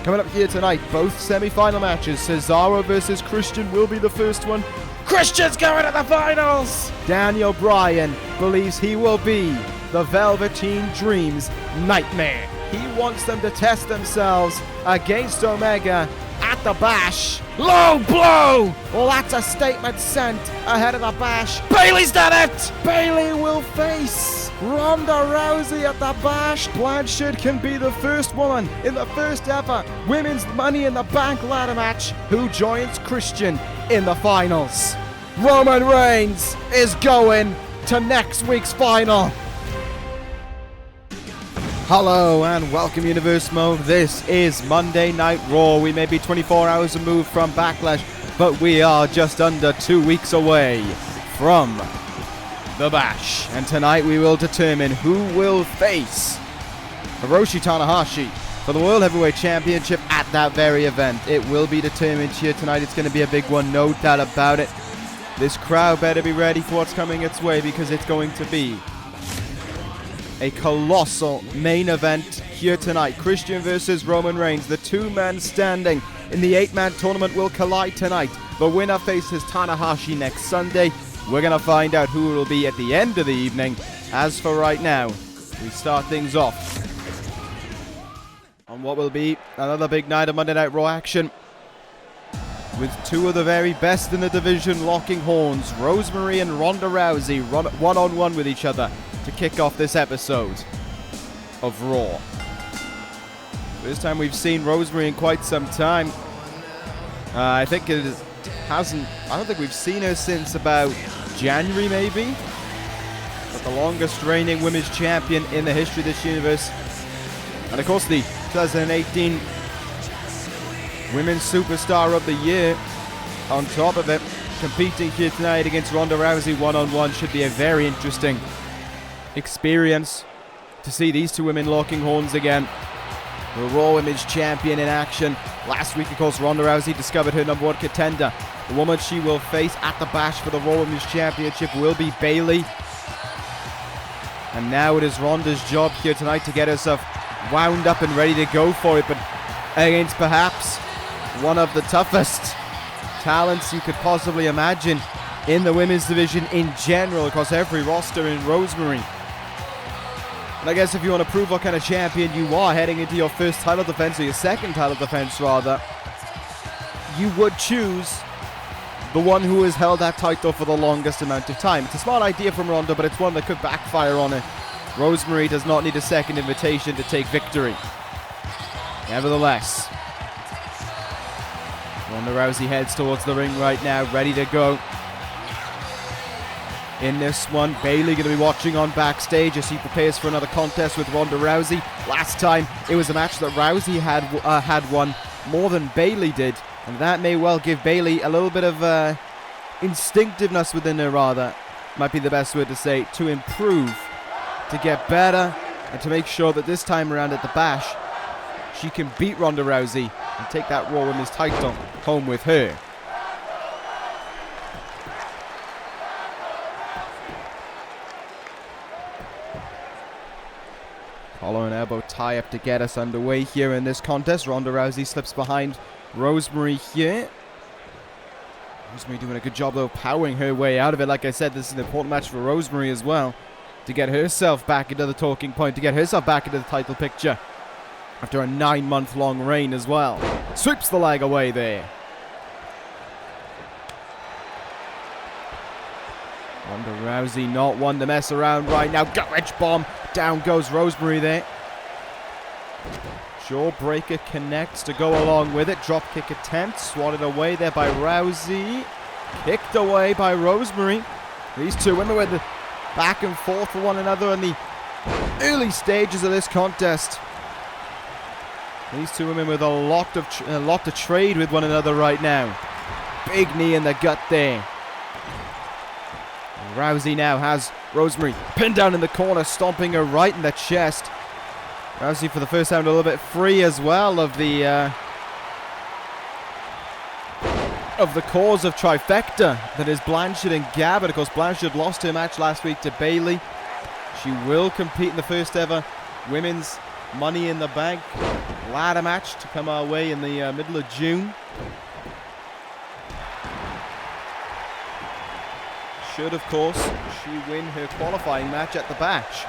Coming up here tonight, both semi-final matches. Cesaro versus Christian will be the first one. Christian's going to the finals! Daniel Bryan believes he will be the Velveteen Dream's nightmare. He wants them to test themselves against Omega at the Bash. Low blow! Well, that's a statement sent ahead of the Bash. Bayley's done it! Bayley will face Ronda Rousey at the Bash. Blanchard can be the first woman in the first ever Women's Money in the Bank ladder match who joins Christian in the finals. Roman Reigns is going to next week's final. Hello and welcome Universe Mode. This is Monday Night Raw. We may be 24 hours removed from Backlash, but we are just under 2 weeks away from the Bash. And tonight we will determine who will face Hiroshi Tanahashi for the World Heavyweight Championship at that very event. It will be determined here tonight. It's going to be a big one, no doubt about it. This crowd better be ready for what's coming its way because it's going to be a colossal main event here tonight. Christian versus Roman Reigns. The two men standing in the 8-man tournament will collide tonight. The winner faces Tanahashi next Sunday. We're going to find out who it will be at the end of the evening. As for right now, we start things off on what will be another big night of Monday Night Raw action, with two of the very best in the division locking horns. Rosemary and Ronda Rousey one-on-one with each other to kick off this episode of Raw. First time we've seen Rosemary in quite some time. I don't think we've seen her since about January maybe. But the longest reigning women's champion in the history of this universe. And of course the 2018 Women's Superstar of the Year on top of it. Competing here tonight against Ronda Rousey one-on-one should be a very interesting experience to see these two women locking horns again. The Raw Women's Champion in action. Last week, of course, Ronda Rousey discovered her number one contender. The woman she will face at the Bash for the Raw Women's Championship will be Bayley. And now it is Ronda's job here tonight to get herself wound up and ready to go for it, but against perhaps one of the toughest talents you could possibly imagine in the women's division in general, across every roster, in Rosemary. And I guess if you want to prove what kind of champion you are heading into your first title defense, or your second title defense rather, you would choose the one who has held that title for the longest amount of time. It's a smart idea from Ronda, but it's one that could backfire on her. Rosemary does not need a second invitation to take victory. Nevertheless, Ronda Rousey heads towards the ring right now, ready to go. In this one, Bayley going to be watching on backstage as he prepares for another contest with Ronda Rousey. Last time, it was a match that Rousey had won more than Bayley did, and that may well give Bayley a little bit of instinctiveness within her, rather, might be the best word to say, to improve, to get better, and to make sure that this time around at the Bash, she can beat Ronda Rousey and take that Raw Women's title home with her. Collar and elbow tie-up to get us underway here in this contest. Ronda Rousey slips behind Rosemary here. Rosemary doing a good job, though, powering her way out of it. Like I said, this is an important match for Rosemary as well, to get herself back into the talking point, to get herself back into the title picture after a 9-month-long reign as well. Sweeps the leg away there. Ronda Rousey not one to mess around right now. Gut-wrench bomb. Down goes Rosemary there. Jawbreaker connects to go along with it. Drop kick attempt. Swatted away there by Rousey. Kicked away by Rosemary. These two women with the back and forth for one another in the early stages of this contest. These two women with a lot to trade with one another right now. Big knee in the gut there. Rousey now has Rosemary pinned down in the corner, stomping her right in the chest. Rousey for the first time a little bit free as well of the cause of trifecta that is Blanchard and Gabbard. Of course, Blanchard lost her match last week to Bayley. She will compete in the first ever Women's Money in the Bank ladder match to come our way in the middle of June. Should, of course, she win her qualifying match at the Bash.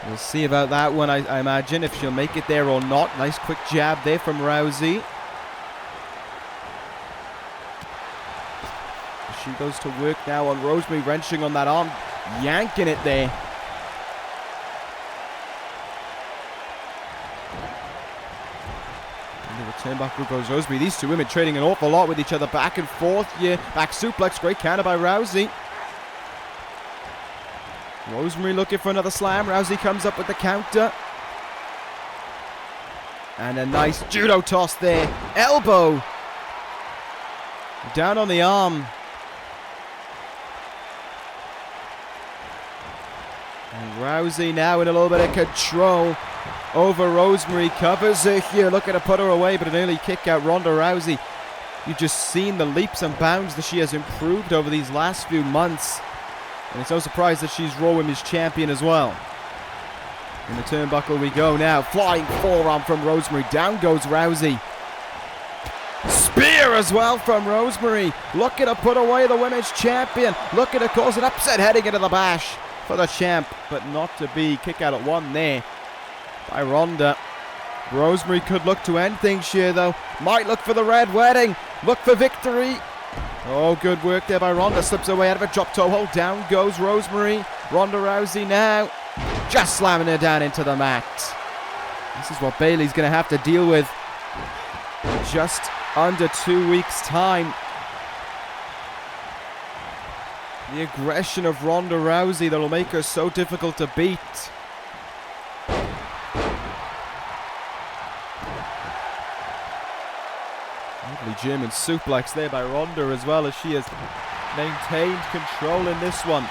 We'll see about that one, I imagine, if she'll make it there or not. Nice quick jab there from Rousey. She goes to work now on Rosemary, wrenching on that arm, yanking it there. Into the turnbuckle goes Rosemary. These two women trading an awful lot with each other, back and forth. Yeah, back suplex, great counter by Rousey. Rosemary looking for another slam. Rousey comes up with the counter. And a nice judo toss there. Elbow. Down on the arm. And Rousey now in a little bit of control over Rosemary. Covers her here, looking to put her away, but an early kick out. Ronda Rousey. You've just seen the leaps and bounds that she has improved over these last few months. And it's no surprise that she's Raw Women's Champion as well. In the turnbuckle we go now. Flying forearm from Rosemary. Down goes Rousey. Spear as well from Rosemary. Looking to put away the Women's Champion. Looking to cause an upset heading into the Bash for the champ. But not to be. Kick out at one there by Ronda. Rosemary could look to end things here though. Might look for the Red Wedding. Look for victory. Oh, good work there by Ronda. Slips away out of a drop toe hold. Down goes Rosemary. Ronda Rousey now just slamming her down into the mat. This is what Bayley's going to have to deal with in just under 2 weeks' time. The aggression of Ronda Rousey that will make her so difficult to beat. Lovely German suplex there by Ronda as well, as she has maintained control in this one.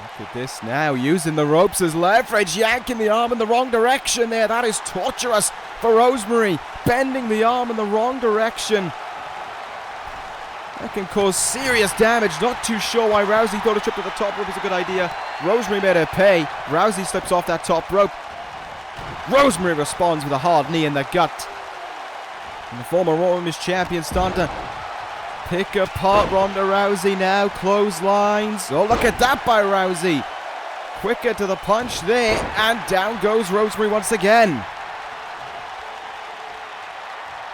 Look at this now, using the ropes as leverage, yanking the arm in the wrong direction there. That is torturous for Rosemary, bending the arm in the wrong direction. That can cause serious damage. Not too sure why Rousey thought a trip to the top rope was a good idea. Rosemary made her pay. Rousey slips off that top rope. Rosemary responds with a hard knee in the gut. And the former Raw Women's Champion starting to pick apart Ronda Rousey now. Clotheslines. Oh, look at that by Rousey. Quicker to the punch there. And down goes Rosemary once again.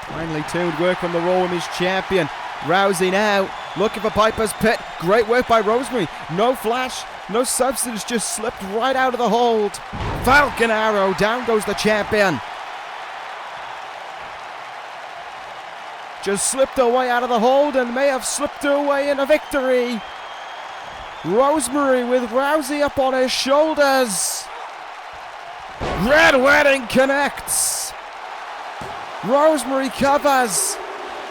Finally tuned work from the Raw Women's Champion. Rousey now looking for Piper's Pit. Great work by Rosemary. No flash, no substance, just slipped right out of the hold. Falcon Arrow, down goes the champion. Just slipped away out of the hold and may have slipped away in a victory. Rosemary with Rousey up on her shoulders. Red Wedding connects. Rosemary covers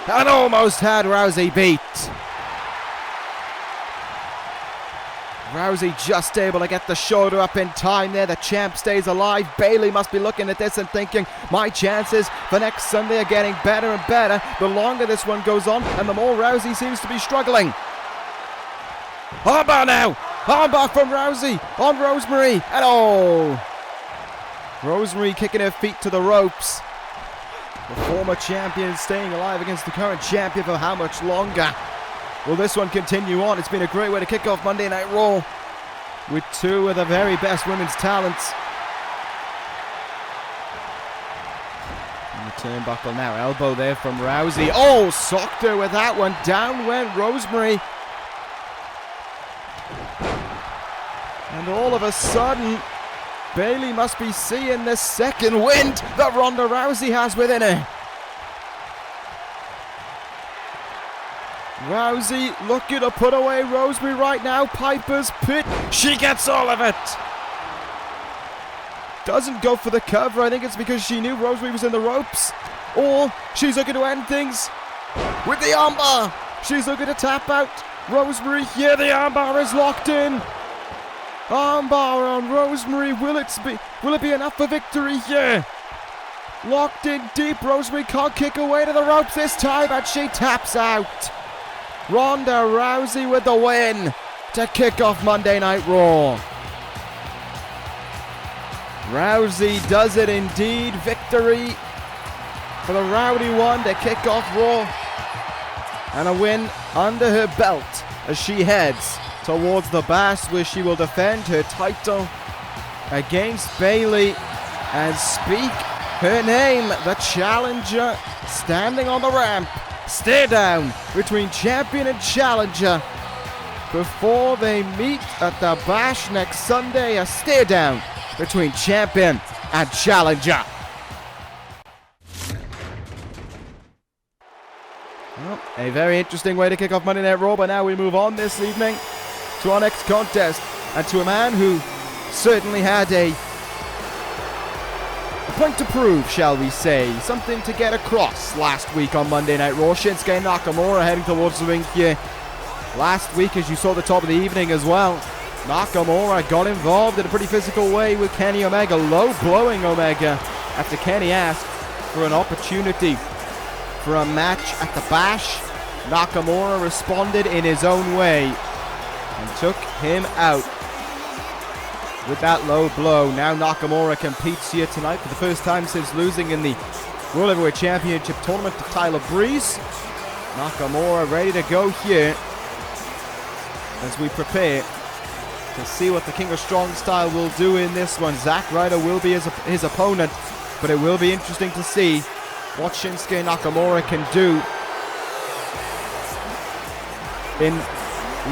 and almost had Rousey beat. Rousey just able to get the shoulder up in time there. The champ stays alive. Bayley must be looking at this and thinking, my chances for next Sunday are getting better and better the longer this one goes on and the more Rousey seems to be struggling. Armbar now. Armbar from Rousey on Rosemary. And oh! Rosemary kicking her feet to the ropes. The former champion staying alive against the current champion for how much longer? Will this one continue on? It's been a great way to kick off Monday Night Raw with two of the very best women's talents. And the turnbuckle now. Elbow there from Rousey. Oh, socked her with that one. Down went Rosemary. And all of a sudden, Bayley must be seeing the second wind that Ronda Rousey has within her. Rousey looking to put away Rosemary right now. Piper's Pit. She gets all of it. Doesn't go for the cover. I think it's because she knew Rosemary was in the ropes. Or she's looking to end things with the armbar. She's looking to tap out Rosemary here. The armbar is locked in. Armbar on Rosemary. Will it be enough for victory here? Locked in deep. Rosemary can't kick away to the ropes this time, but she taps out. Ronda Rousey with the win. to kick off Monday Night Raw. Rousey does it indeed. Victory for the Rowdy One to kick off Raw. And a win under her belt as she heads towards the Bash, where she will defend her title against Bayley and speak her name, the challenger, standing on the ramp. Stare down between champion and challenger before they meet at the Bash next Sunday. A stare down between champion and challenger. Well, a very interesting way to kick off Monday Night Raw, but now we move on this evening to our next contest and to a man who certainly had a point to prove, shall we say, something to get across last week on Monday Night Raw. Shinsuke Nakamura heading towards the ring here last week, as you saw at the top of the evening as well. Nakamura got involved in a pretty physical way with Kenny Omega, low blowing Omega after Kenny asked for an opportunity for a match at the Bash. Nakamura responded in his own way and took him out with that low blow. Now Nakamura competes here tonight for the first time since losing in the World Heavyweight Championship tournament to Tyler Breeze. Nakamura ready to go here as we prepare to see what the King of Strong Style will do in this one. Zack Ryder will be his opponent, but it will be interesting to see what Shinsuke Nakamura can do in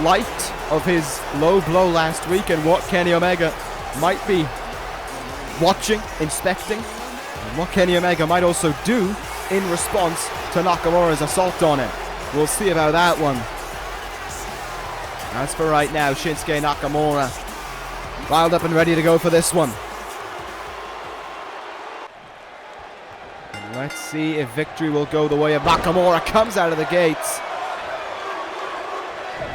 light of his low blow last week and what Kenny Omega might be watching, inspecting, and what Kenny Omega might also do in response to Nakamura's assault on him. We'll see about that one. As for right now, Shinsuke Nakamura riled up and ready to go for this one. And let's see if victory will go the way of Nakamura. Comes out of the gates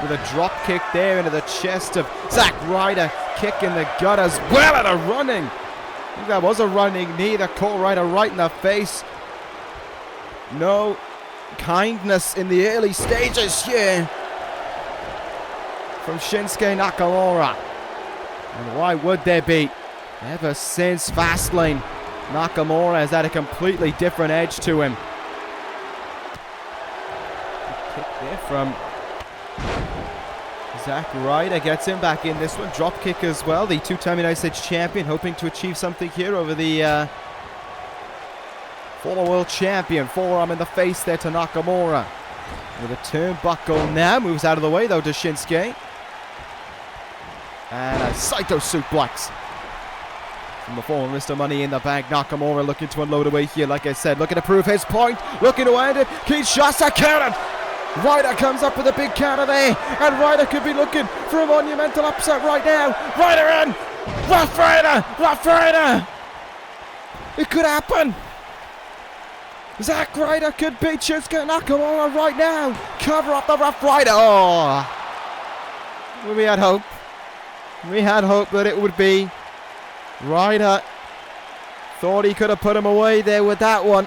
with a drop kick there into the chest of Zack Ryder. Kick in the gut as well, and a running. I think that was a running knee that caught Ryder right in the face. No kindness in the early stages here from Shinsuke Nakamura. And why would there be? Ever since Fastlane, Nakamura has had a completely different edge to him. Kick there from Zack Ryder, gets him back in this one. Drop kick as well. The two-time United States champion hoping to achieve something here over the former world champion. Forearm in the face there to Nakamura. With a turnbuckle now. Moves out of the way though to Shinsuke. And a Saito suplex from the former Mr. Money in the Bank. Nakamura looking to unload away here, like I said. Looking to prove his point. Looking to end it. Kinshasa counter. Ryder comes up with a big counter there. And Ryder could be looking for a monumental upset right now. Ryder in. Rough Ryder. Rough Ryder. It could happen. Zack Ryder could beat Shinsuke Nakamura right now. Cover up the Rough Ryder. Oh. We had hope. We had hope that it would be. Ryder thought he could have put him away there with that one.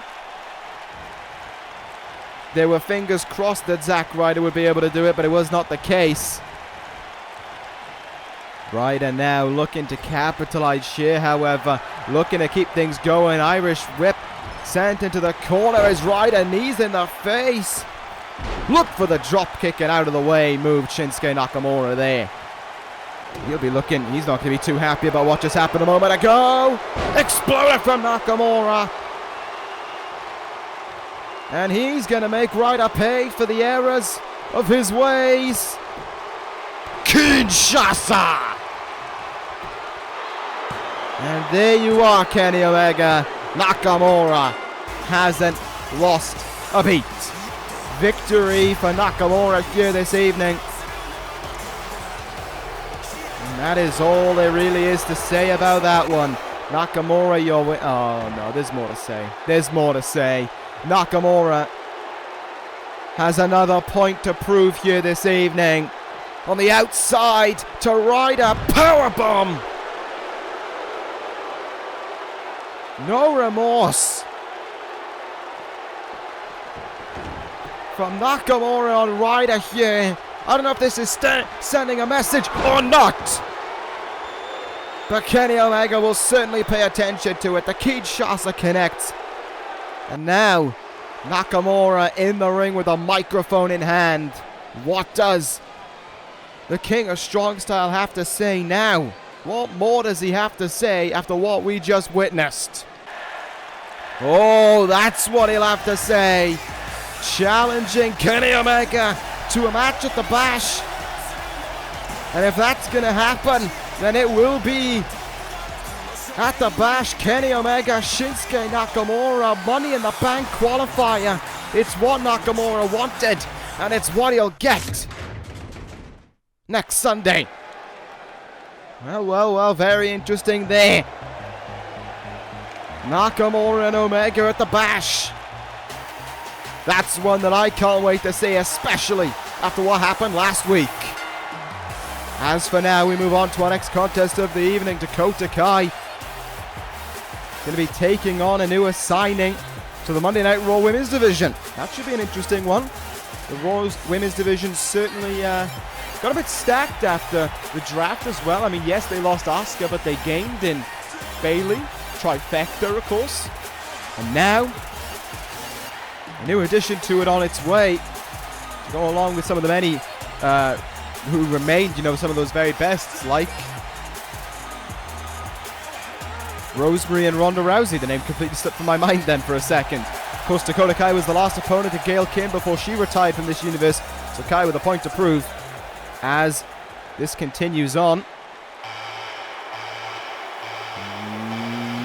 There were fingers crossed that Zack Ryder would be able to do it, but it was not the case. Ryder now looking to capitalize here, however. Looking to keep things going. Irish whip sent into the corner as Ryder knees in the face. Look for the drop kick and out of the way. Moved Shinsuke Nakamura there. He'll be looking. He's not going to be too happy about what just happened a moment ago. Exploder from Nakamura. And he's going to make Ryder pay for the errors of his ways. Kinshasa! And there you are, Kenny Omega. Nakamura hasn't lost a beat. Victory for Nakamura here this evening. And that is all there really is to say about that one. Nakamura, your win. Oh no, there's more to say. There's more to say. Nakamura has another point to prove here this evening. On the outside to Ryder, powerbomb. No remorse from Nakamura on Ryder here. I don't know if this is sending a message or not. But Kenny Omega will certainly pay attention to it. The Kinshasa connects. And now, Nakamura in the ring with a microphone in hand. What does the King of Strong Style have to say now? What more does he have to say after what we just witnessed? Oh, that's what he'll have to say. Challenging Kenny Omega to a match at the Bash. And if that's going to happen, then it will be at the Bash. Kenny Omega, Shinsuke Nakamura, Money in the Bank qualifier. It's what Nakamura wanted, and it's what he'll get next Sunday. Well, very interesting there. Nakamura and Omega at the Bash. That's one that I can't wait to see, especially after what happened last week. As for now, we move on to our next contest of the evening. Dakota Kai going to be taking on a new signing to the Monday Night Raw Women's Division. That should be an interesting one. The Raw's Women's Division certainly got a bit stacked after the draft as well. I mean, yes, they lost Asuka, but they gained in Bayley, Trifecta, of course. And now, a new addition to it on its way to go along with some of the many who remained, some of those very bests, like Rosemary and Ronda Rousey. The name completely slipped from my mind then for a second. Of course, Dakota Kai was the last opponent to Gail Kim before she retired from this universe. So Kai with a point to prove as this continues on.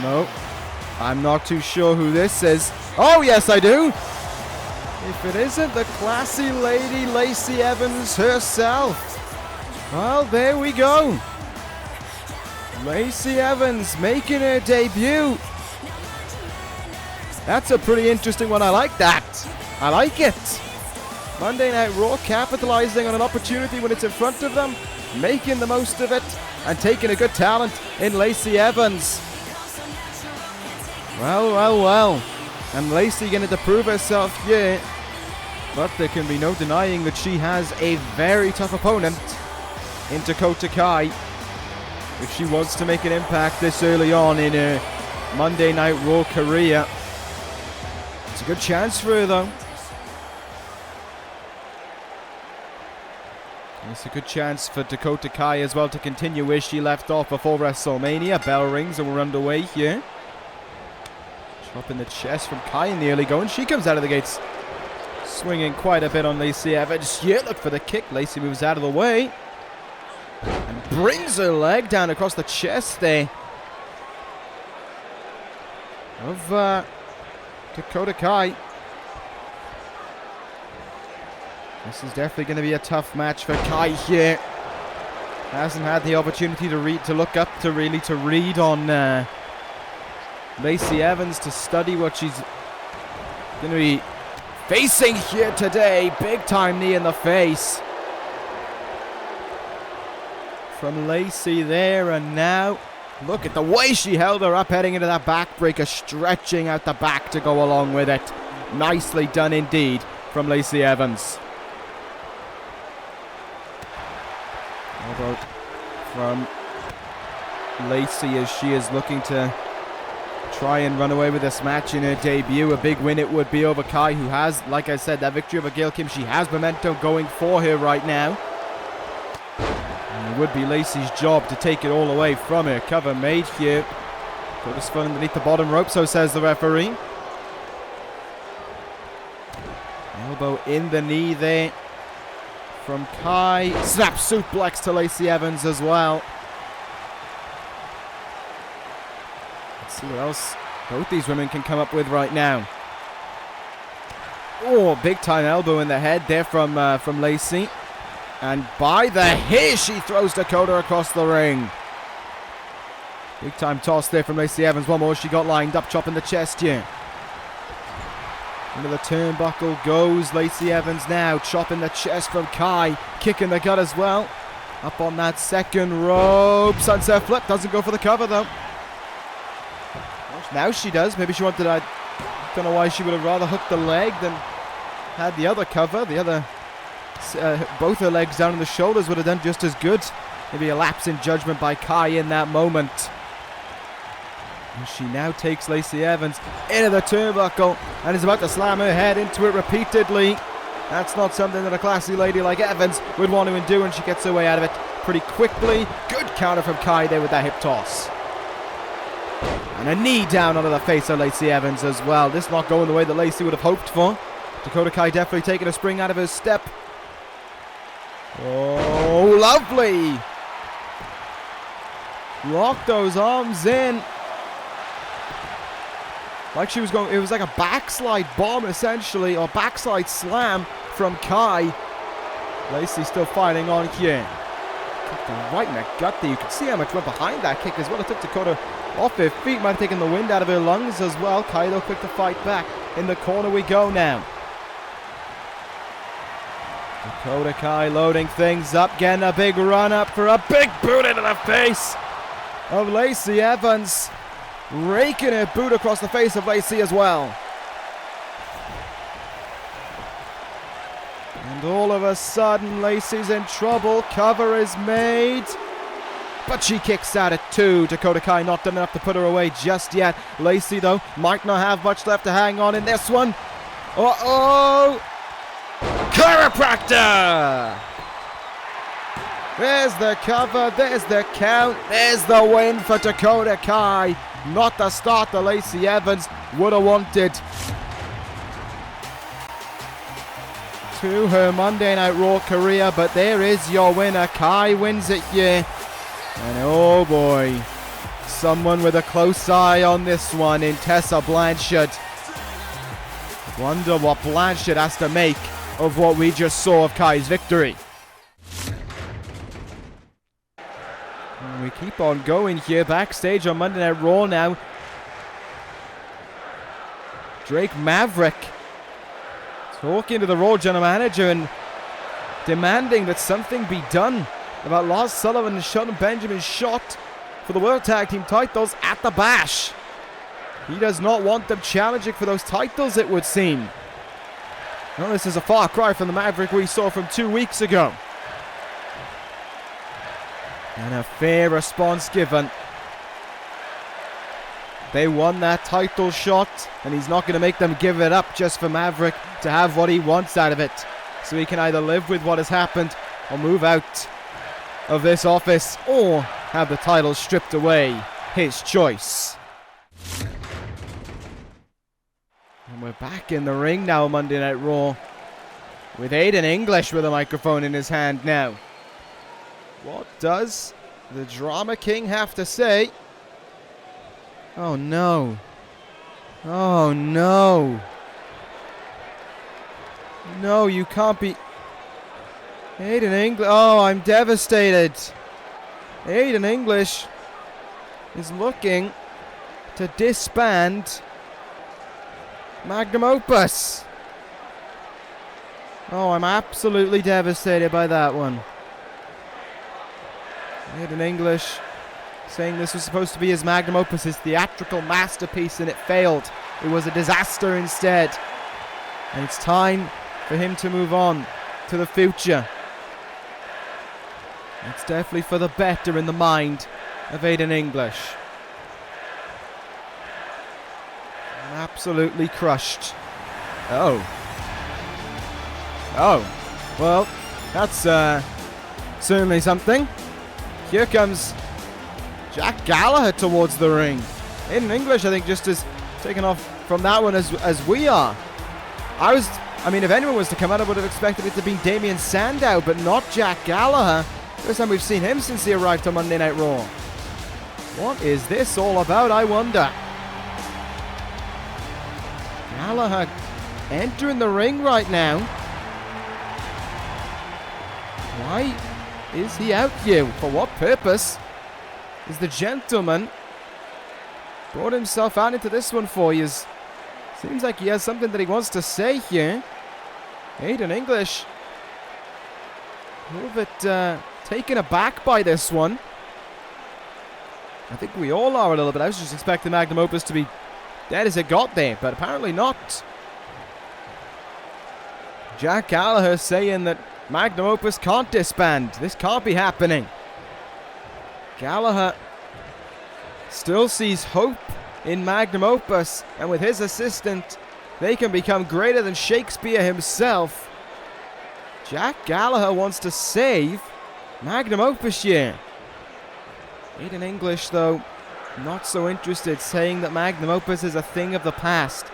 No, I'm not too sure who this is. Oh, yes, I do. If it isn't the classy lady Lacey Evans herself. Well, there we go. Lacey Evans making her debut. That's a pretty interesting one. I like that. I like it. Monday Night Raw capitalizing on an opportunity when it's in front of them, making the most of it, and taking a good talent in Lacey Evans. Well. And Lacey going to prove herself here. But there can be no denying that she has a very tough opponent in Dakota Kai. If she wants to make an impact this early on in her Monday Night Raw career. It's a good chance for her, though. It's a good chance for Dakota Kai as well to continue where she left off before WrestleMania. Bell rings and we're underway here. Chop in the chest from Kai in the early going. She comes out of the gates swinging quite a bit on Lacey Evans. Yeah, look for the kick. Lacey moves out of the way and brings her leg down across the chest there of Dakota Kai. This is definitely going to be a tough match for Kai here. Hasn't had the opportunity to look up, to read on Lacey Evans, to study what she's going to be facing here today. Big time knee in the face from Lacey there, and now look at the way she held her up heading into that backbreaker, stretching out the back to go along with it. Nicely done indeed from Lacey Evans. About from Lacey as she is looking to try and run away with this match in her debut. A big win it would be over Kai, who has, like I said, that victory over Gail Kim. She has momentum going for her right now. And it would be Lacey's job to take it all away from her. Cover made here. Got this fun underneath the bottom rope, so says the referee. Elbow in the knee there from Kai. Snap suplex to Lacey Evans as well. Let's see what else both these women can come up with right now. Oh, big time elbow in the head there from Lacey. And by the hair, she throws Dakota across the ring. Big time toss there from Lacey Evans. One more she got lined up, chopping the chest here. Into the turnbuckle goes Lacey Evans now, chopping the chest from Kai, kicking the gut as well. Up on that second rope, sunset flip, doesn't go for the cover though. Now she does, maybe she wanted, I don't know why she would have rather hooked the leg than had the other cover, the other both her legs down on the shoulders would have done just as good. Maybe a lapse in judgment by Kai in that moment. And she now takes Lacey Evans into the turnbuckle and is about to slam her head into it repeatedly. That's not something that a classy lady like Evans would want to do, and she gets her way out of it pretty quickly. Good counter from Kai there with that hip toss. And a knee down onto the face of Lacey Evans as well. This not going the way that Lacey would have hoped for. Dakota Kai definitely taking a spring out of her step. Oh, lovely! Lock those arms in. Like she was going, it was like a backslide bomb essentially, or backslide slam from Kai. Lacey still fighting on here. Kicked her right in the gut there. You can see how much went behind that kick as well. It took Dakota off her feet, might have taken the wind out of her lungs as well. Kai though quick to fight back. In the corner we go now. Dakota Kai loading things up, getting a big run up for a big boot into the face of Lacey Evans. Raking her boot across the face of Lacey as well. And all of a sudden, Lacey's in trouble. Cover is made. But she kicks out at 2. Dakota Kai not done enough to put her away just yet. Lacey, though, might not have much left to hang on in this one. Uh-oh! Chiropractor! There's the cover. There's the count. There's the win for Dakota Kai. Not the start that Lacey Evans would have wanted. To her Monday Night Raw career, but there is your winner. Kai wins it here. And oh boy, someone with a close eye on this one in Tessa Blanchard. Wonder what Blanchard has to make of what we just saw of Kai's victory. And we keep on going here backstage on Monday Night Raw now. Drake Maverick talking to the Raw general manager and demanding that something be done about Lars Sullivan and Shelton Benjamin's shot for the World Tag Team titles at the Bash. He does not want them challenging for those titles, it would seem. Well, this is a far cry from the Maverick we saw from 2 weeks ago. And a fair response given. They won that title shot, and he's not going to make them give it up just for Maverick to have what he wants out of it. So he can either live with what has happened or move out of this office or have the title stripped away. His choice. And we're back in the ring now on Monday Night Raw with Aiden English with a microphone in his hand now. What does the Drama King have to say? Oh no. Oh no. No, you can't be... Aiden English... Oh, I'm devastated. Aiden English is looking to disband Magnum Opus. Oh, I'm absolutely devastated by that one. Aiden English saying this was supposed to be his Magnum Opus, his theatrical masterpiece, and it failed. It was a disaster instead. And it's time for him to move on to the future. It's definitely for the better in the mind of Aiden English. I'm absolutely crushed. Oh. Oh. Well, that's certainly something. Here comes Jack Gallagher towards the ring. Aiden English, I think, just as taken off from that one as we are. I mean, if anyone was to come out, I would have expected it to be Damian Sandow, but not Jack Gallagher. First time we've seen him since he arrived on Monday Night Raw. What is this all about, I wonder? Gallagher entering the ring right now. Why is he out here? For what purpose is the gentleman brought himself out into this one for you? Seems like he has something that he wants to say here. Aiden English a little bit taken aback by this one. I think we all are a little bit. I was just expecting Magnum Opus to be dead as it got there, but apparently not. Jack Gallagher saying that Magnum Opus can't disband. This can't be happening. Gallagher still sees hope in Magnum Opus, and with his assistant, they can become greater than Shakespeare himself. Jack Gallagher wants to save Magnum Opus here. Aiden English, though, not so interested, saying that Magnum Opus is a thing of the past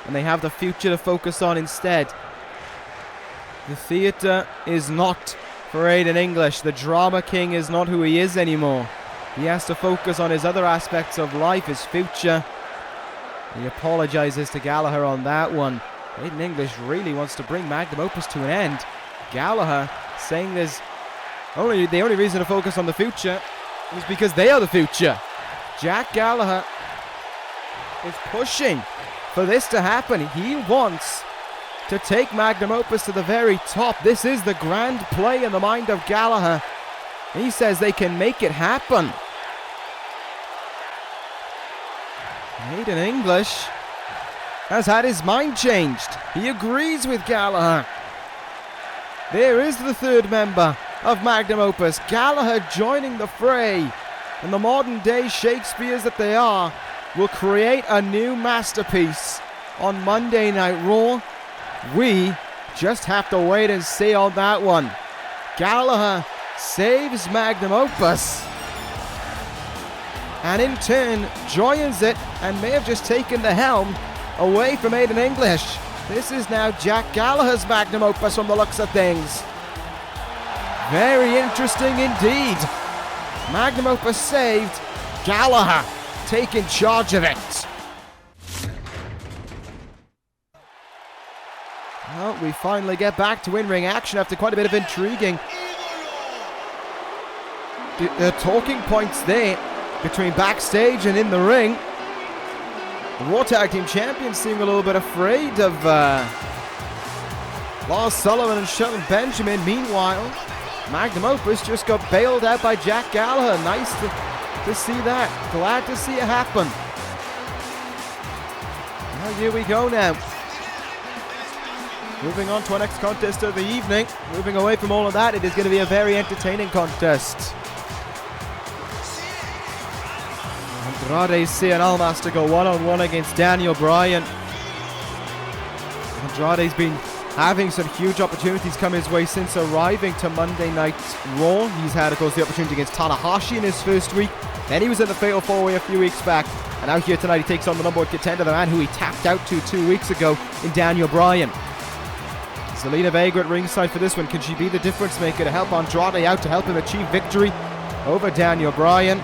and they have the future to focus on instead. The theatre is not for Aiden English. The drama king is not who he is anymore. He has to focus on his other aspects of life, his future. He apologises to Gallagher on that one. Aiden English really wants to bring Magnum Opus to an end. Gallagher saying there's the only reason to focus on the future is because they are the future. Jack Gallagher is pushing for this to happen. He wants to take Magnum Opus to the very top. This is the grand play in the mind of Gallagher. He says they can make it happen. Aiden English has had his mind changed. He agrees with Gallagher. There is the third member of Magnum Opus, Gallagher joining the fray. And the modern day Shakespeares that they are will create a new masterpiece on Monday Night Raw. We just have to wait and see on that one. Gallagher saves Magnum Opus and in turn joins it and may have just taken the helm away from Aiden English. This is now Jack Gallagher's Magnum Opus from the looks of things. Very interesting indeed. Magnum Opus saved, Gallagher taking charge of it. Well, we finally get back to in-ring action after quite a bit of intriguing talking points there between backstage and in the ring. The Raw Tag Team Champions seem a little bit afraid of Lars Sullivan and Shelton Benjamin. Meanwhile, Magnum Opus just got bailed out by Jack Gallagher. Nice to see that. Glad to see it happen. Well, here we go now. Moving on to our next contest of the evening. Moving away from all of that, it is going to be a very entertaining contest. Andrade, Cien, Almas to go one-on-one against Bryan. Andrade's been having some huge opportunities come his way since arriving to Monday Night Raw. He's had, of course, the opportunity against Tanahashi in his first week. Then he was in the Fatal 4-Way a few weeks back. And now here tonight he takes on the number one contender, the man who he tapped out to 2 weeks ago in Bryan. Zelina Vega at ringside for this one. Can she be the difference maker to help Andrade out, to help him achieve victory over Bryan?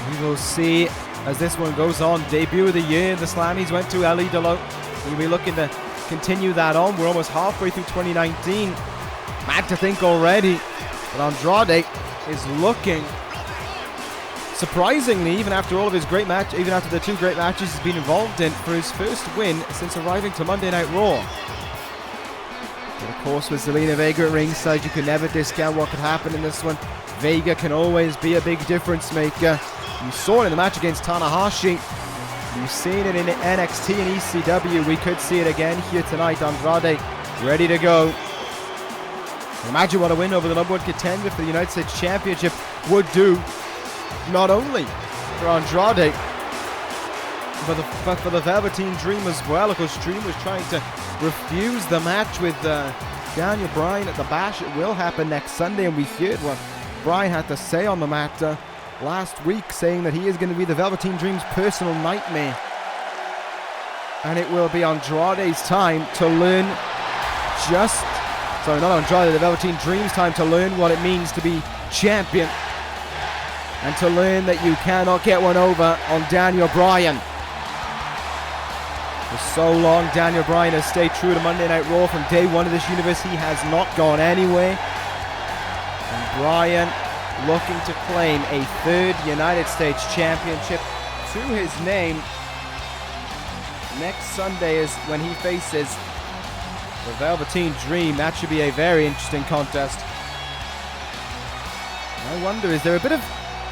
We will see as this one goes on. Debut of the year in the Slammies went to Ali Delo. We'll be looking to continue that on. We're almost halfway through 2019. Mad to think already. But Andrade is looking, surprisingly, even after all of his great match, even after the two great matches he's been involved in, for his first win since arriving to Monday Night Raw. And of course, with Zelina Vega at ringside, you can never discount what could happen in this one. Vega can always be a big difference maker. You saw it in the match against Tanahashi. You've seen it in NXT and ECW. We could see it again here tonight. Andrade ready to go. Imagine what a win over the number one contender for the United States Championship would do, not only for Andrade, but for the Velveteen Dream as well. Of course, Dream was trying to refuse the match with Bryan at the Bash. It will happen next Sunday, and we heard what Bryan had to say on the matter last week, saying that he is going to be the Velveteen Dream's personal nightmare. And it will be Andrade's time to learn not Andrade, the Velveteen Dream's time to learn what it means to be champion. And to learn that you cannot get one over on Bryan. For so long, Bryan has stayed true to Monday Night Raw. From day one of this universe, he has not gone anywhere. And Bryan looking to claim a third United States Championship to his name. Next Sunday is when he faces the Velveteen Dream. That should be a very interesting contest. I wonder, is there a bit of,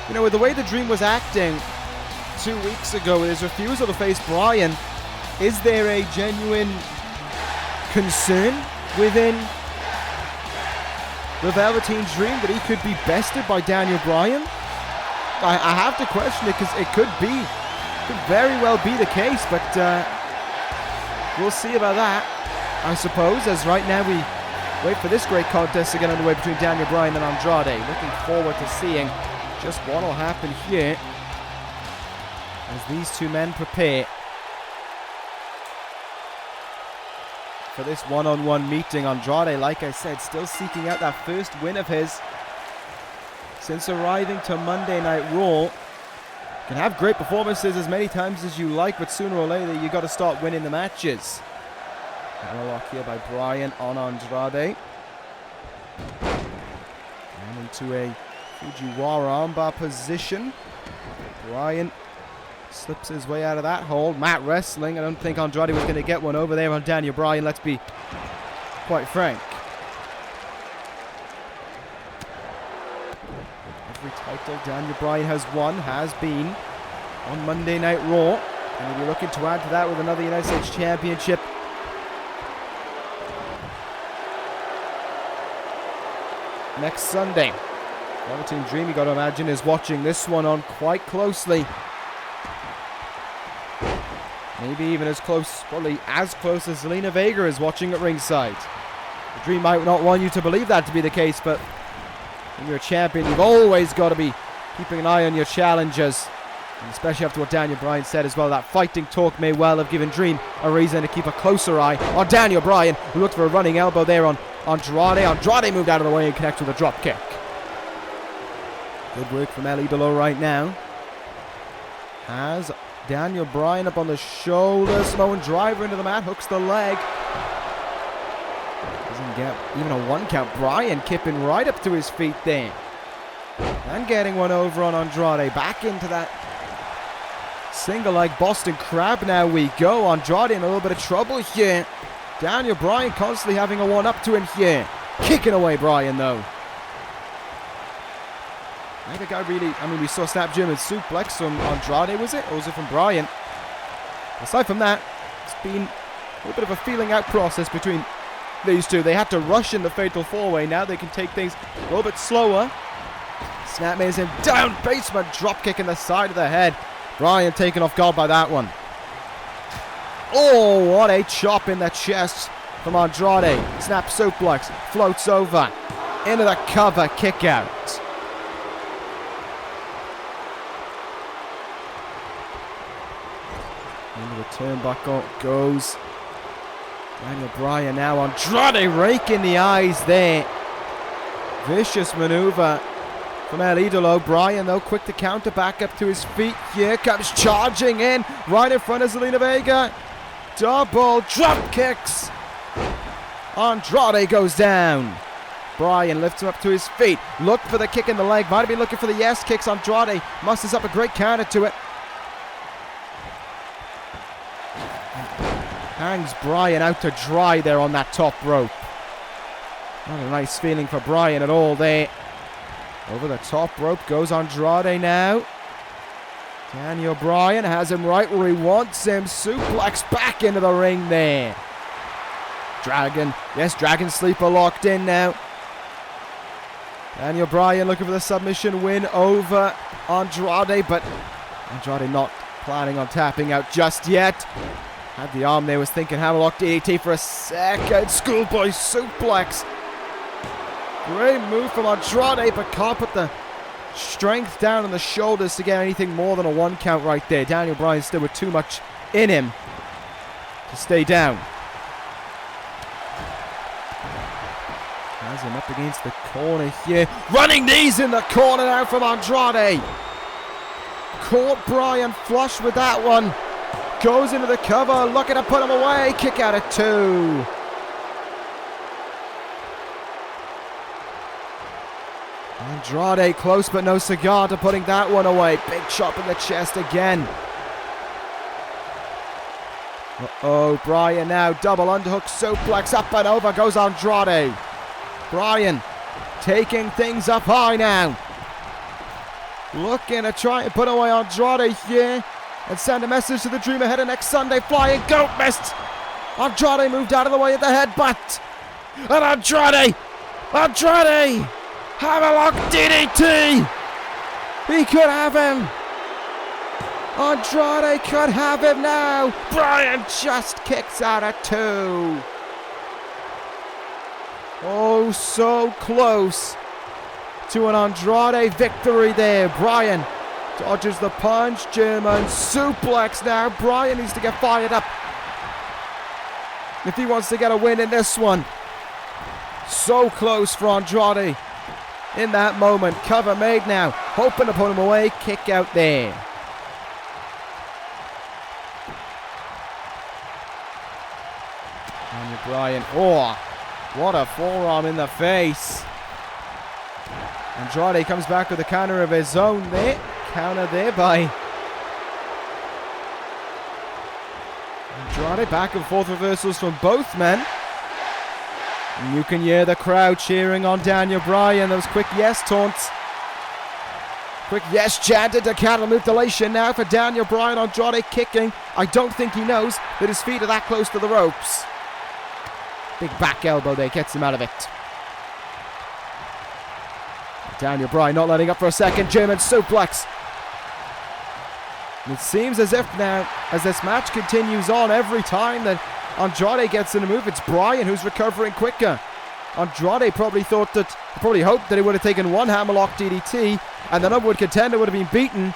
with the way the Dream was acting 2 weeks ago with his refusal to face Bryan, is there a genuine concern within the Velveteen Dream that he could be bested by Daniel Bryan? I have to question it, because it could very well be the case, but we'll see about that, I suppose, as right now we wait for this great contest to get underway between Daniel Bryan and Andrade. Looking forward to seeing just what will happen here as these two men prepare for this one-on-one meeting. Andrade, like I said, still seeking out that first win of his since arriving to Monday Night Raw. You can have great performances as many times as you like, but sooner or later you got to start winning the matches. Lock here by Bryan on Andrade. And into a Fujiwara armbar position. Bryan slips his way out of that hold. Mat wrestling. I don't think Andrade was going to get one over there on Daniel Bryan, let's be quite frank. Every title Daniel Bryan has won has been on Monday Night Raw. And he'll be looking to add to that with another United States Championship next Sunday. Velveteen Dream, you got to imagine, is watching this one on quite closely. Maybe even as close, probably as close as Zelina Vega is watching at ringside. The Dream might not want you to believe that to be the case, but when you're a champion, you've always got to be keeping an eye on your challengers. And especially after what Daniel Bryan said as well, that fighting talk may well have given Dream a reason to keep a closer eye on Daniel Bryan, who looked for a running elbow there on Andrade. Andrade moved out of the way and connects with a drop kick. Good work from El Idolo right now. Has Daniel Bryan up on the shoulder. Samoan driver into the mat. Hooks the leg. Doesn't get even a one count. Bryan kipping right up to his feet there. And getting one over on Andrade. Back into that single leg Boston Crab. Now we go. Andrade in a little bit of trouble here. Daniel Bryan constantly having a one up to him here. Kicking away Bryan though. I think I really, we saw snap German suplex from Andrade, was it? Or was it from Bryan? Aside from that, it's been a little bit of a feeling out process between these two. They had to rush in the fatal four-way. Now they can take things a little bit slower. Snap mares him down, basement drop kick in the side of the head. Bryan taken off guard by that one. Oh, what a chop in the chest from Andrade. Snap suplex, floats over, into the cover, kick out. Into the turnbuckle goes Daniel Bryan now. Andrade raking the eyes there. Vicious maneuver from El Idolo. Bryan though quick to counter, back up to his feet. Here comes charging in right in front of Zelina Vega. Double drop kicks. Andrade goes down. Bryan lifts him up to his feet. Look for the kick in the leg. Might have been looking for the yes kicks. Andrade musters up a great counter to it. Hangs Bryan out to dry there on that top rope. Not a nice feeling for Bryan at all there. Over the top rope goes Andrade now. Daniel Bryan has him right where he wants him. Suplex back into the ring there. Dragon Sleeper locked in now. Daniel Bryan looking for the submission win over Andrade, but Andrade not planning on tapping out just yet. Had the arm there, was thinking hammerlock DDT for a second. Schoolboy suplex. Great move from Andrade, but can't put the strength down on the shoulders to get anything more than a one count right there. Daniel Bryan still with too much in him to stay down. Has him up against the corner here. Running knees in the corner now from Andrade. Caught Bryan flush with that one. Goes into the cover, looking to put him away. Kick out at 2. Andrade close but no cigar to putting that one away. Big chop in the chest again. Uh-oh, Bryan now double underhook suplex up and over goes Andrade. Bryan taking things up high now. Looking to try and put away Andrade here and send a message to the Dream ahead of next Sunday. Flying goat mist Andrade moved out of the way of the headbutt. And Andrade! Hammerlock DDT! He could have him! Andrade could have him now! Bryan just kicks out at 2. Oh, so close to an Andrade victory there. Bryan dodges the punch. German suplex now. Bryan needs to get fired up if he wants to get a win in this one. So close for Andrade in that moment. Cover made now. Hoping to put him away. Kick out there. And Bryan. Oh, what a forearm in the face. Andrade comes back with a counter of his own there. Counter there by Andrade. Back and forth reversals from both men. And you can hear the crowd cheering on Daniel Bryan. Those quick yes taunts. Quick yes chanted to cattle mutilation now for Daniel Bryan. Andrade kicking. I don't think he knows that his feet are that close to the ropes. Big back elbow there gets him out of it. Daniel Bryan not letting up for a second. German suplex. And it seems as if now, as this match continues on, every time that Andrade gets in a move, it's Bryan who's recovering quicker. Andrade probably hoped that he would have taken one hammerlock DDT and the number one contender would have been beaten.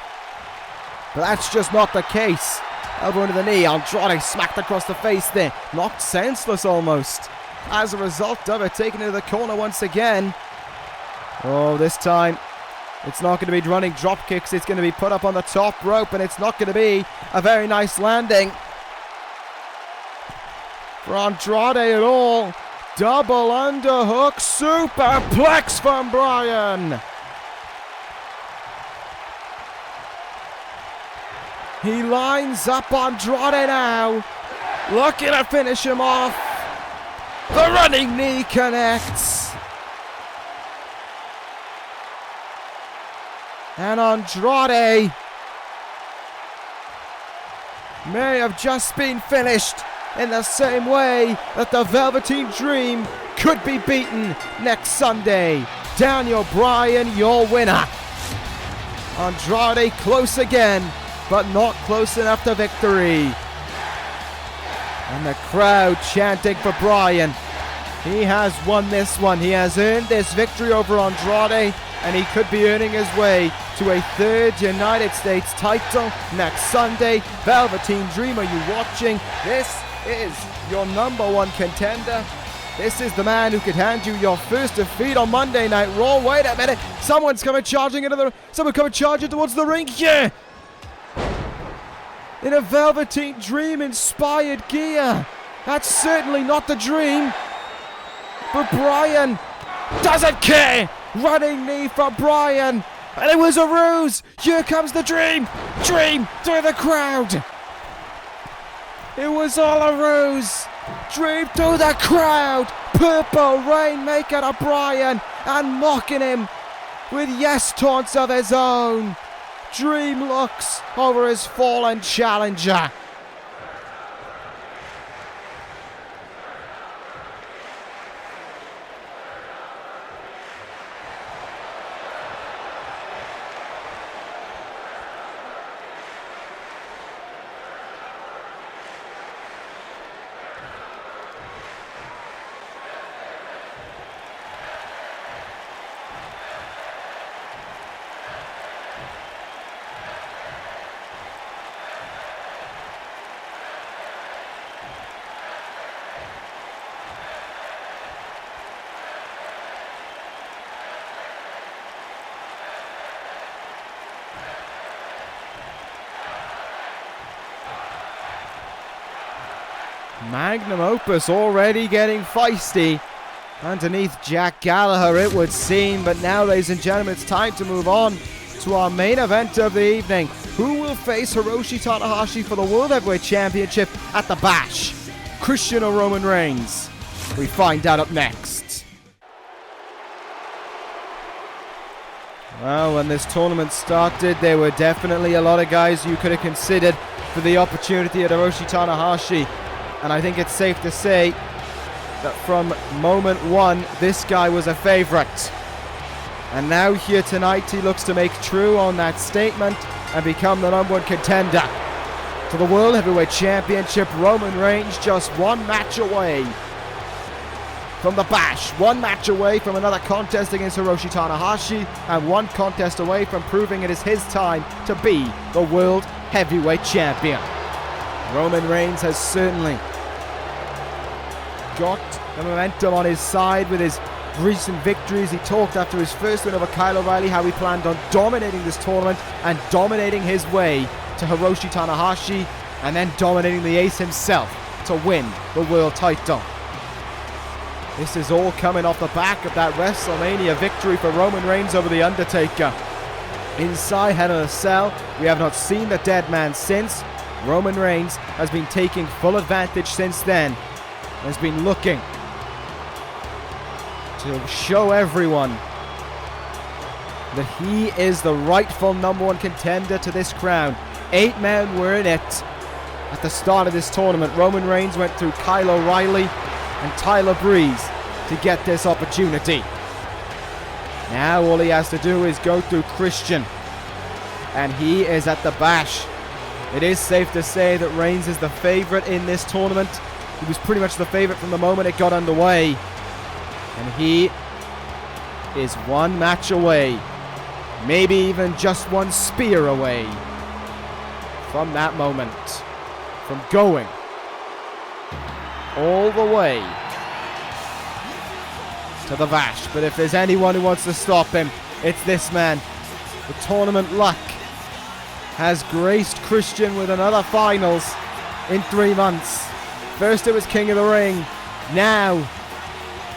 But that's just not the case. Elbow into the knee. Andrade smacked across the face there. Knocked senseless almost. As a result of it, taken into the corner once again. Oh, this time it's not going to be running drop kicks. It's going to be put up on the top rope, and it's not going to be a very nice landing for Andrade at all. Double underhook superplex from Bryan. He lines up Andrade now, looking to finish him off. The running knee connects. And Andrade may have just been finished in the same way that the Velveteen Dream could be beaten next Sunday. Daniel Bryan, your winner. Andrade close again, but not close enough to victory. And the crowd chanting for Bryan. He has won this one. He has earned this victory over Andrade, and he could be earning his way to a third United States title next Sunday. Velveteen Dream, are you watching? This is your number one contender. This is the man who could hand you your first defeat on Monday Night Raw. Wait a minute. Someone coming charging towards the ring. Yeah. In a Velveteen Dream inspired gear. That's certainly not the Dream. But Bryan doesn't care. Running knee for Bryan. And it was a ruse. Here comes the Dream. Dream through the crowd. It was all a ruse. Dream through the crowd. Purple Rainmaker to Bryan and mocking him with yes taunts of his own. Dream looks over his fallen challenger. Magnum Opus already getting feisty underneath Jack Gallagher, it would seem. But now, ladies and gentlemen, it's time to move on to our main event of the evening. Who will face Hiroshi Tanahashi for the World Heavyweight Championship at the Bash? Christian or Roman Reigns? We find out up next. Well, when this tournament started, there were definitely a lot of guys you could have considered for the opportunity at Hiroshi Tanahashi. And I think it's safe to say that from moment one, this guy was a favourite. And now here tonight, he looks to make true on that statement and become the #1 contender to the World Heavyweight Championship. Roman Reigns just one match away from the Bash, one match away from another contest against Hiroshi Tanahashi, and one contest away from proving it is his time to be the World Heavyweight Champion. Roman Reigns has certainly got the momentum on his side with his recent victories. He talked after his first win over Kyle O'Reilly how he planned on dominating this tournament and dominating his way to Hiroshi Tanahashi, and then dominating the ace himself to win the world title. This is all coming off the back of that WrestleMania victory for Roman Reigns over The Undertaker. Inside Hell in a Cell, we have not seen the dead man since. Roman Reigns has been taking full advantage since then. Has been looking to show everyone that he is the rightful #1 contender to this crown. 8 men were in it at the start of this tournament. Roman Reigns went through Kyle O'Reilly and Tyler Breeze to get this opportunity. Now all he has to do is go through Christian, and he is at the Bash. It is safe to say that Reigns is the favourite in this tournament. He was pretty much the favourite from the moment it got underway, and he is one match away, maybe even just one spear away from that moment, from going all the way to the Bash. But if there's anyone who wants to stop him, it's this man. The tournament luck has graced Christian with another finals in 3 months. First it was King of the Ring, now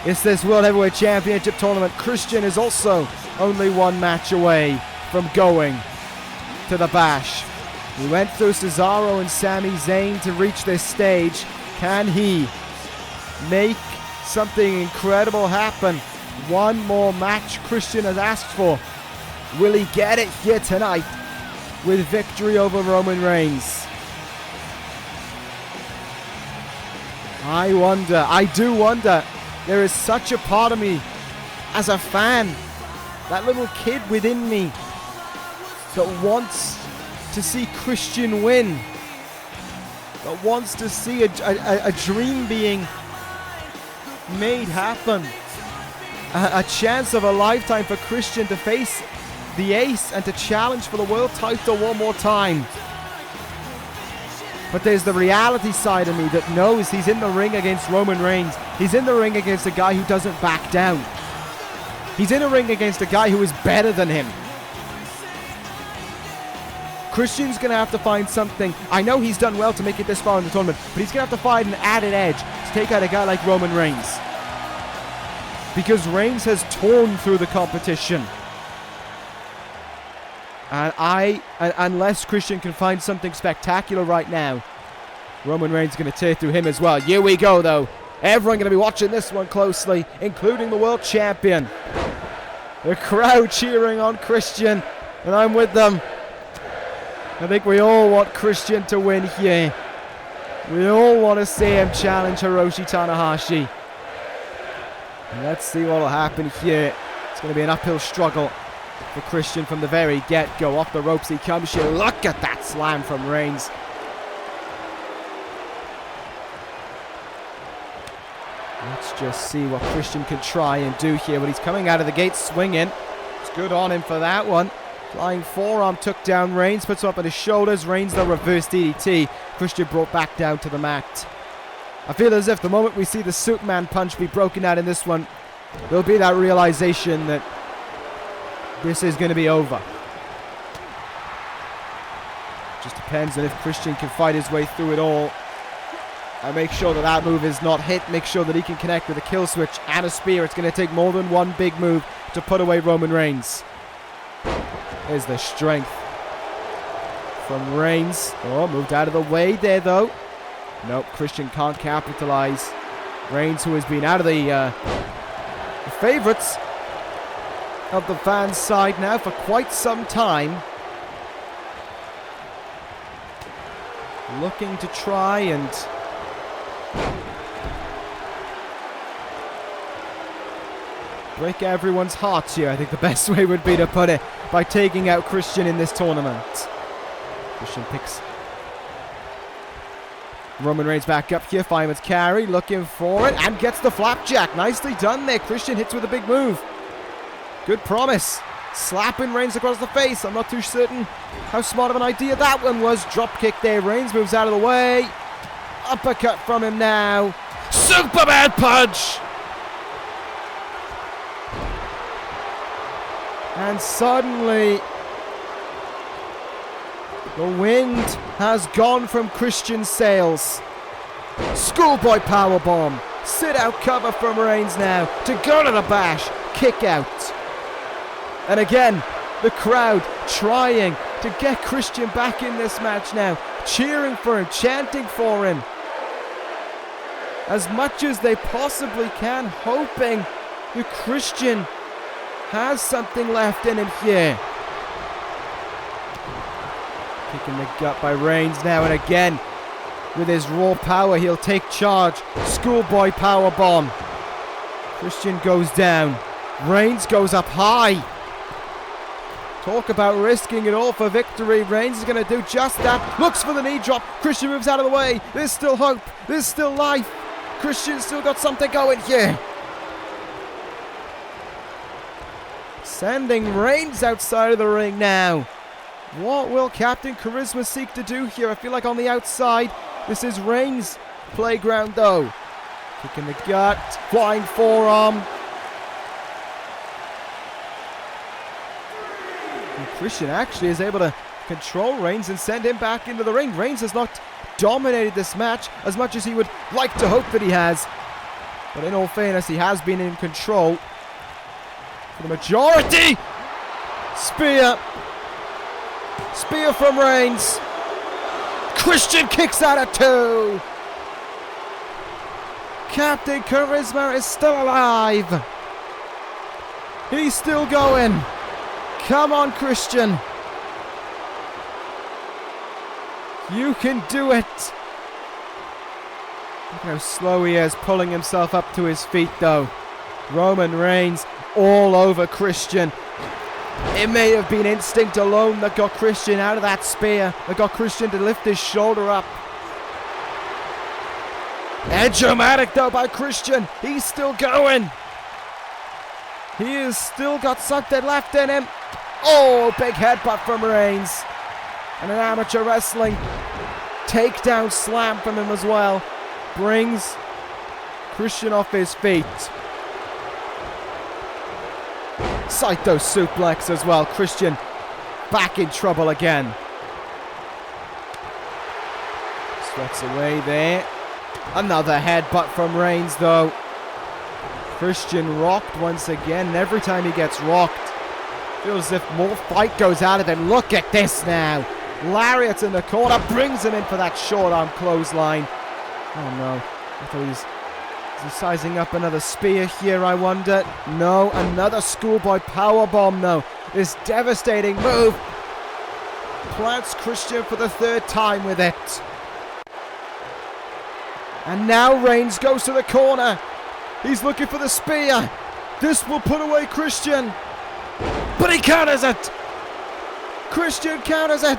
it's this World Heavyweight Championship tournament. Christian is also only one match away from going to the Bash. We went through Cesaro and Sami Zayn to reach this stage. Can he make something incredible happen? One more match Christian has asked for. Will he get it here tonight with victory over Roman Reigns? I do wonder. There is such a part of me as a fan, that little kid within me that wants to see Christian win, that wants to see a dream being made happen, a chance of a lifetime for Christian to face the ace and to challenge for the world title one more time. But there's the reality side of me that knows he's in the ring against Roman Reigns. He's in the ring against a guy who doesn't back down. He's in a ring against a guy who is better than him. Christian's going to have to find something. I know he's done well to make it this far in the tournament, but he's going to have to find an added edge to take out a guy like Roman Reigns. Because Reigns has torn through the competition. And unless Christian can find something spectacular right now, Roman Reigns is going to tear through him as well. Here we go, though. Everyone going to be watching this one closely, including the world champion. The crowd cheering on Christian, and I'm with them. I think we all want Christian to win here. We all want to see him challenge Hiroshi Tanahashi. And let's see what will happen here. It's going to be an uphill struggle for Christian from the very get-go. Off the ropes he comes here. Look at that slam from Reigns. Let's just see what Christian can try and do here. But he's coming out of the gate swinging. It's good on him for that one. Flying forearm took down Reigns. Puts him up on his shoulders. Reigns the reverse DDT. Christian brought back down to the mat. I feel as if the moment we see the Superman punch be broken out in this one, there'll be that realization that this is going to be over. Just depends on if Christian can fight his way through it all and make sure that that move is not hit. Make sure that he can connect with a kill switch and a spear. It's going to take more than one big move to put away Roman Reigns. There's the strength from Reigns. Oh, moved out of the way there, though. Nope, Christian can't capitalize. Reigns, who has been out of the favorites of the fans' side now for quite some time. Looking to try and Break everyone's hearts here, I think the best way would be to put it, by taking out Christian in this tournament. Christian picks Roman Reigns back up here. Fireman's carry, looking for it, and gets the flapjack. Nicely done there. Christian hits with a big move. Good promise. Slapping Reigns across the face. I'm not too certain how smart of an idea that one was. Drop kick there. Reigns moves out of the way. Uppercut from him now. Superman punch! And suddenly, the wind has gone from Christian's sails. Schoolboy powerbomb. Sit out cover from Reigns now to go to the bash. Kick out. And again, the crowd trying to get Christian back in this match now. Cheering for him, chanting for him. As much as they possibly can, hoping that Christian has something left in him here. Kicking the gut by Reigns now, and again, with his raw power, he'll take charge. Schoolboy powerbomb. Christian goes down. Reigns goes up high. Talk about risking it all for victory. Reigns is going to do just that. Looks for the knee drop. Christian moves out of the way. There's still hope. There's still life. Christian's still got something going here. Sending Reigns outside of the ring now. What will Captain Charisma seek to do here? I feel like on the outside, this is Reigns' playground though. Kick in the gut, flying forearm. And Christian actually is able to control Reigns and send him back into the ring. Reigns has not dominated this match as much as he would like to hope that he has. But in all fairness, he has been in control for the majority. Spear. Spear from Reigns. Christian kicks out at 2. Captain Charisma is still alive. He's still going. Come on, Christian. You can do it. Look how slow he is, pulling himself up to his feet though. Roman Reigns all over Christian. It may have been instinct alone that got Christian out of that spear, that got Christian to lift his shoulder up. Edge-o-matic though by Christian. He's still going. He has still got something left in him. Oh, big headbutt from Reigns. And an amateur wrestling takedown slam from him as well. Brings Christian off his feet. Saito suplex as well. Christian back in trouble again. Sweats away there. Another headbutt from Reigns though. Christian rocked once again, and every time he gets rocked, feels as if more fight goes out of him. Look at this now. Lariat in the corner, brings him in for that short arm clothesline. Oh no, I thought is he sizing up another spear here, I wonder? No, another schoolboy powerbomb though. This devastating move plants Christian for the 3rd time with it. And now Reigns goes to the corner. He's looking for the spear. This will put away Christian. But he counters it. Christian counters it.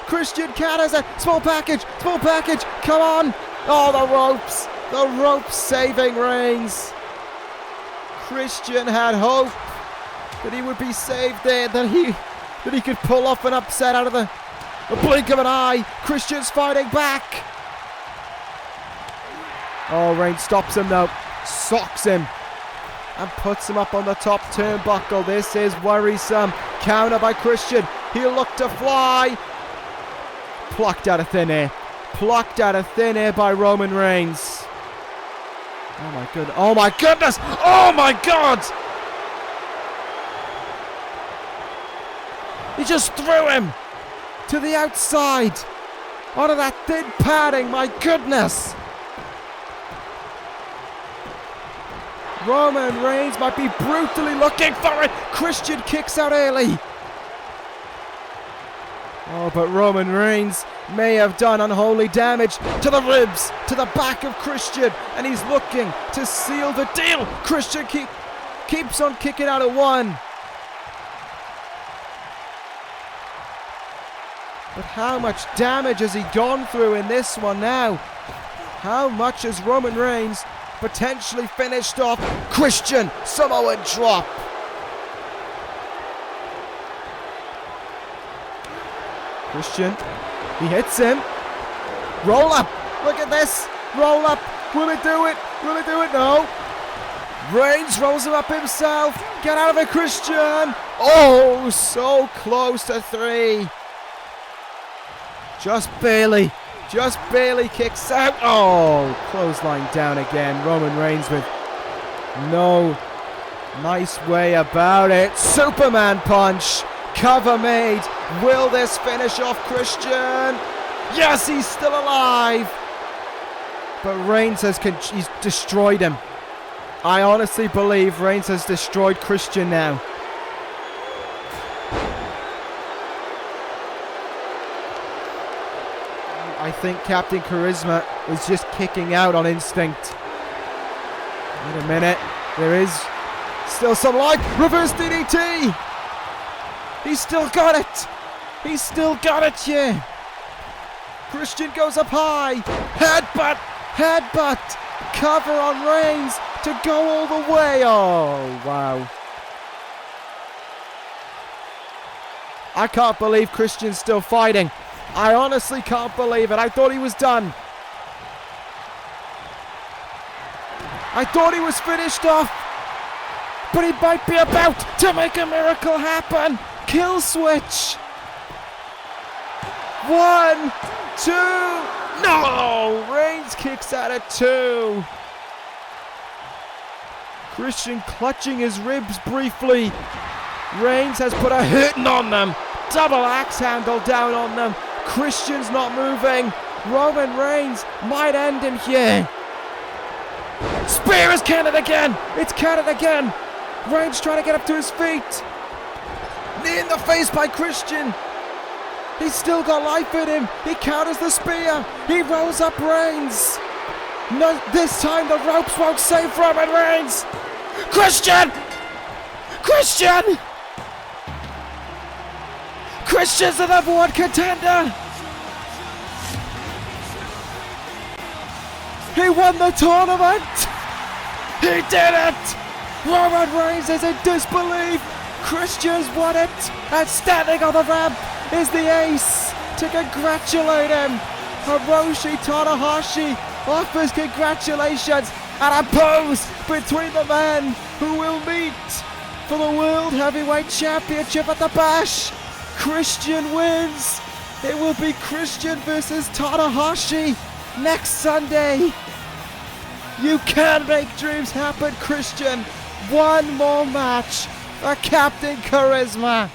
Christian counters it. Small package. Small package. Come on. Oh, the ropes. The ropes saving Reigns. Christian had hope that he would be saved there. That he could pull off an upset out of the blink of an eye. Christian's fighting back. Oh, Reigns stops him though. Socks him. And puts him up on the top turnbuckle. This is worrisome. Counter by Christian. He'll look to fly. Plucked out of thin air. Plucked out of thin air by Roman Reigns. Oh my goodness. Oh my goodness. Oh my God. He just threw him to the outside. Out of that thin padding. My goodness. Roman Reigns might be brutally looking for it. Christian kicks out early. Oh, but Roman Reigns may have done unholy damage to the ribs, to the back of Christian, and he's looking to seal the deal. Christian keeps on kicking out at one. But how much damage has he gone through in this one now? How much has Roman Reigns potentially finished off Christian? Samoan drop. Christian, he hits him. Roll up. Look at this. Roll up. Will it do it? Will it do it? No. Reigns rolls him up himself. Get out of it, Christian. Oh, so close to 3. Just barely kicks out. Oh, clothesline down again. Roman Reigns with no nice way about it. Superman punch. Cover made. Will this finish off Christian? Yes, he's still alive. But Reigns he's destroyed him. I honestly believe Reigns has destroyed Christian now. I think Captain Charisma is just kicking out on instinct. Wait a minute. There is still some life. Reverse DDT. He's still got it. He's still got it, yeah. Christian goes up high. Headbutt. Cover on Reigns to go all the way. Oh, wow. I can't believe Christian's still fighting. I honestly can't believe it. I thought he was done. I thought he was finished off. But he might be about to make a miracle happen. Kill switch. 1, 2. No! Reigns kicks out at 2. Christian clutching his ribs briefly. Reigns has put a hurting on them. Double axe handle down on them. Christian's not moving. Roman Reigns might end him here. Spear is counted again. It's counted again. Reigns trying to get up to his feet. Knee in the face by Christian. He's still got life in him. He counters the spear. He rolls up Reigns. No, this time the ropes won't save Roman Reigns. Christian! Christian's the number 1 contender. He won the tournament. He did it. Roman Reigns is in disbelief. Christian's won it. And standing on the ramp is the ace to congratulate him. Hiroshi Tanahashi offers congratulations and a pose between the men who will meet for the World Heavyweight Championship at the Bash. Christian wins. It will be Christian versus Tanahashi next Sunday. You can make dreams happen, Christian. One more match for Captain Charisma.